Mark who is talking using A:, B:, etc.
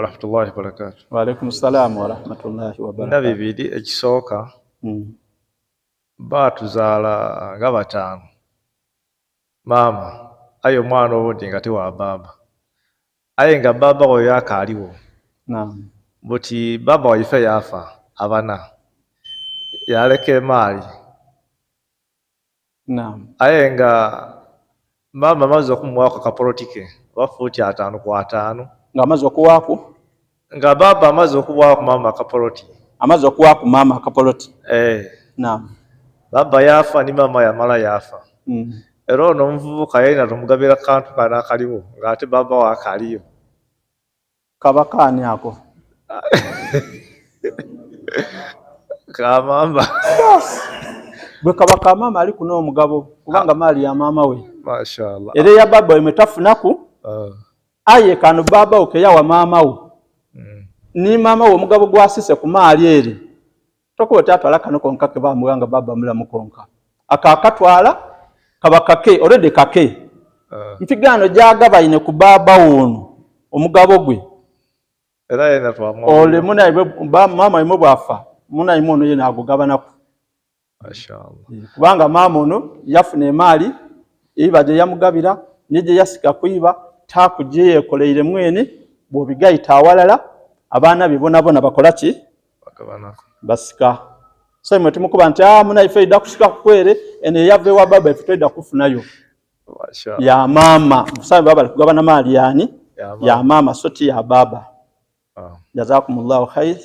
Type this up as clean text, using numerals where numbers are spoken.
A: warahmatullahi wabarakatuh.
B: Wa alaykum assalam warahmatullahi wabarakatuh.
A: Nabibidi ekisooka baatuzaala nga bataano. Maama aye omwana owundi nga tewa baba, aye nga baba oyo akaaliwo.
B: Naam.
A: Buti baba waife yafa abana yaleka emaali.
B: Naam.
A: Aye nga mama amaze okumuwaako akapolitike wafuuti 5 ku 5.
B: Nga amaze okuwaaku?
A: Nga baba amaze okuwaako mama akapoloti.
B: Amaze okuwaaku mama akapoloti?
A: Naam. Baba yafa ni mama yamala yafa. Era ono omuvubuka yalina tumugabira kantu kana akaliwo ng'ate baba waakaliyo.
B: Kabakaani ako?
A: Kamamba.
B: Bwe kaba kamama ali kuno omugabo kubanga maali ya mama we.
A: Mashallah.
B: Era ya baba we metafunaku. Aye kano baba we yawa mama we. Ni mama we omugabo gwasise ku maali eri. Tokuba tatwala kano konka ke bamuwanga baba mulamu konka. Akakatwala kaba kake already kake. Mpigano gyagaba ine ku baba ono omugabo gwe.
A: Era yena twamu.
B: Ole muna mama imu bwafa. Muna imu ono yena agugabanaku.
A: Mashallah.
B: Kubanga mama ono yafuna emaali iba je yamugabira nije yasika kuiba takuje yekoleire mwene bobigayita awalala abaana bibonabona bakola ki
A: bakabanako
B: basika. So mwe tumukuba nti muna ife ida kusika kwere ene yave wa baba ife ida kufunayo.
A: Mashallah.
B: Ya mama musabe baba kugabana mali yani ya mama soti ya baba. Jazakumullahu khair.